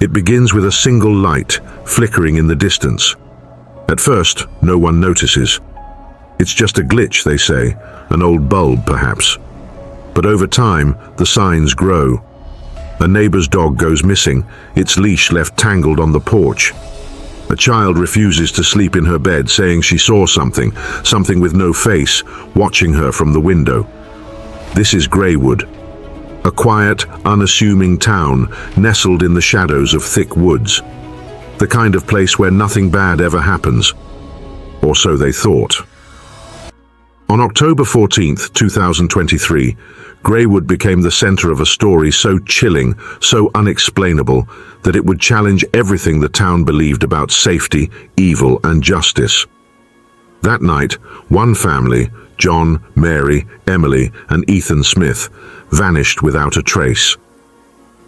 It begins with a single light flickering in the distance. At first, no one notices. It's just a glitch, they say, an old bulb perhaps. But over time, the signs grow. A neighbor's dog goes missing, its leash left tangled on the porch. A child refuses to sleep in her bed, saying she saw something with no face, watching her from the window. This is Greywood, a quiet, unassuming town nestled in the shadows of thick woods. The kind of place where nothing bad ever happens. Or so they thought. On October 14th, 2023, Greywood became the center of a story so chilling, so unexplainable, that it would challenge everything the town believed about safety, evil, and justice. That night, one family, John, Mary, Emily, and Ethan Smith, vanished without a trace.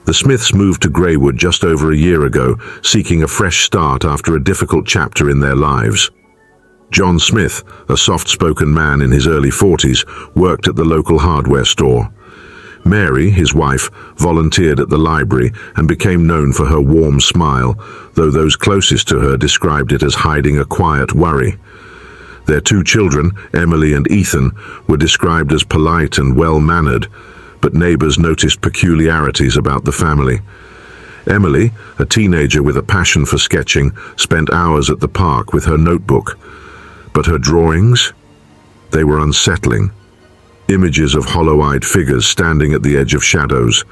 The Smiths moved to Greywood just over a year ago, seeking a fresh start after a difficult chapter in their lives. John Smith, a soft-spoken man in his early 40s, worked at the local hardware store. Mary, his wife, volunteered at the library and became known for her warm smile, though those closest to her described it as hiding a quiet worry. Their two children, Emily and Ethan, were described as polite and well-mannered, but neighbors noticed peculiarities about the family. Emily, a teenager with a passion for sketching, spent hours at the park with her notebook. But her drawings? They were unsettling. Images of hollow-eyed figures standing at the edge of shadows.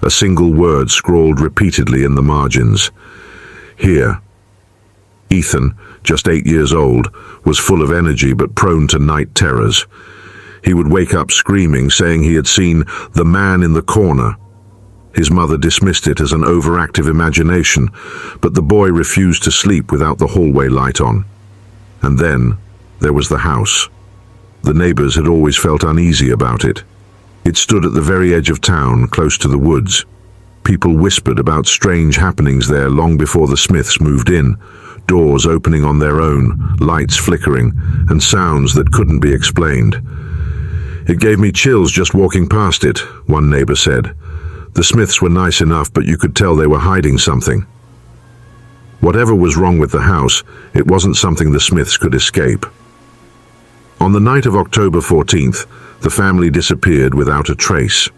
A single word scrawled repeatedly in the margins. Here. Ethan, just 8 years old, was full of energy but prone to night terrors. He would wake up screaming, saying he had seen the man in the corner. His mother dismissed it as an overactive imagination, but the boy refused to sleep without the hallway light on. And then there was the house. The neighbors had always felt uneasy about it. It stood at the very edge of town, close to the woods. People whispered about strange happenings there long before the Smiths moved in, doors opening on their own, lights flickering, and sounds that couldn't be explained. "It gave me chills just walking past it," one neighbor said. "The Smiths were nice enough, but you could tell they were hiding something." Whatever was wrong with the house, it wasn't something the Smiths could escape. On the night of October 14th, the family disappeared without a trace.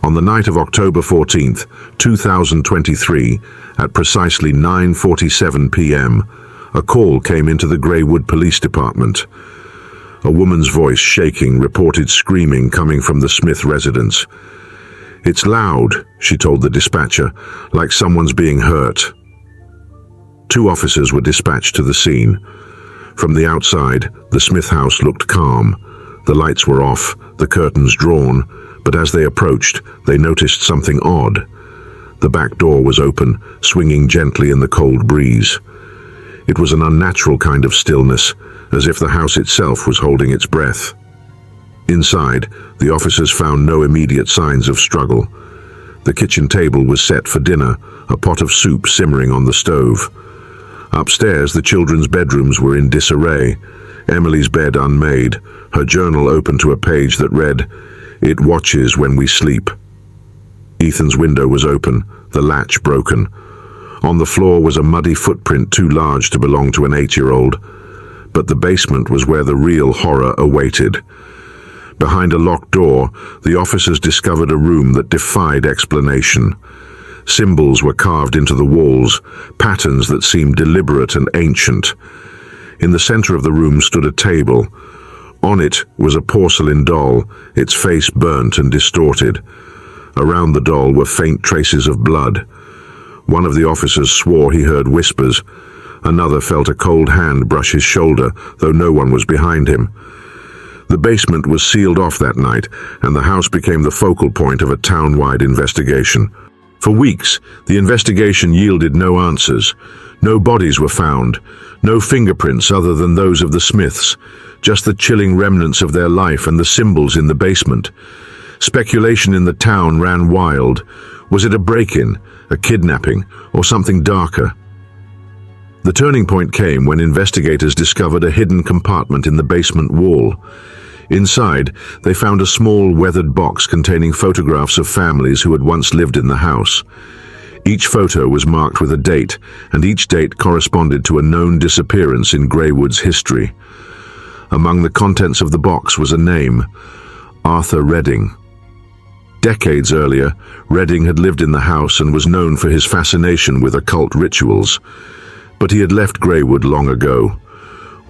On the night of October 14th, 2023, at precisely 9:47 p.m., a call came into the Greywood Police Department. A woman's voice, shaking, reported screaming coming from the Smith residence. "It's loud," she told the dispatcher, "like someone's being hurt." 2 officers were dispatched to the scene. From the outside, the Smith house looked calm. The lights were off, the curtains drawn, but as they approached, they noticed something odd. The back door was open, swinging gently in the cold breeze. It was an unnatural kind of stillness, as if the house itself was holding its breath. Inside, the officers found no immediate signs of struggle. The kitchen table was set for dinner, a pot of soup simmering on the stove. Upstairs, the children's bedrooms were in disarray. Emily's bed unmade, her journal open to a page that read, "It watches when we sleep." Ethan's window was open, the latch broken. On the floor was a muddy footprint too large to belong to an 8-year-old. But the basement was where the real horror awaited. Behind a locked door, the officers discovered a room that defied explanation. Symbols were carved into the walls, patterns that seemed deliberate and ancient. In the center of the room stood a table. On it was a porcelain doll, its face burnt and distorted. Around the doll were faint traces of blood. One of the officers swore he heard whispers. Another felt a cold hand brush his shoulder, though no one was behind him. The basement was sealed off that night, and the house became the focal point of a town-wide investigation. For weeks, the investigation yielded no answers. No bodies were found, no fingerprints other than those of the Smiths, just the chilling remnants of their life and the symbols in the basement. Speculation in the town ran wild. Was it a break-in, a kidnapping, or something darker? The turning point came when investigators discovered a hidden compartment in the basement wall. Inside, they found a small weathered box containing photographs of families who had once lived in the house. Each photo was marked with a date, and each date corresponded to a known disappearance in Greywood's history. Among the contents of the box was a name: Arthur Redding. Decades earlier, Redding had lived in the house and was known for his fascination with occult rituals. But he had left Greywood long ago,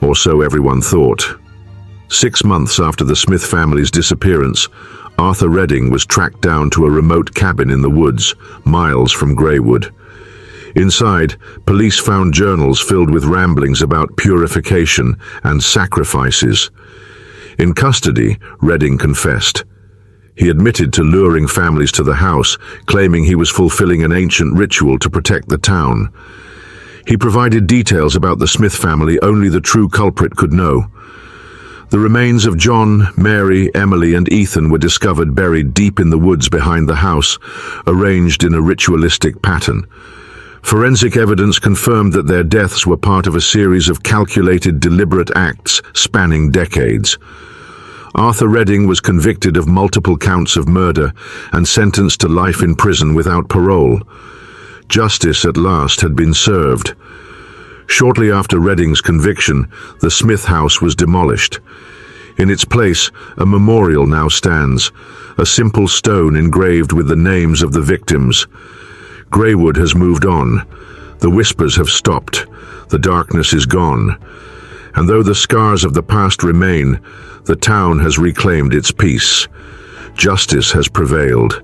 or so everyone thought. 6 months after the Smith family's disappearance, Arthur Redding was tracked down to a remote cabin in the woods, miles from Greywood. Inside, police found journals filled with ramblings about purification and sacrifices. In custody, Redding confessed. He admitted to luring families to the house, claiming he was fulfilling an ancient ritual to protect the town. He provided details about the Smith family only the true culprit could know. The remains of John, Mary, Emily, and Ethan were discovered buried deep in the woods behind the house, arranged in a ritualistic pattern. Forensic evidence confirmed that their deaths were part of a series of calculated, deliberate acts spanning decades. Arthur Redding was convicted of multiple counts of murder and sentenced to life in prison without parole. Justice at last had been served. Shortly after Redding's conviction, the Smith house was demolished. In its place, a memorial now stands, a simple stone engraved with the names of the victims. Greywood has moved on. The whispers have stopped. The darkness is gone. And though the scars of the past remain, the town has reclaimed its peace. Justice has prevailed.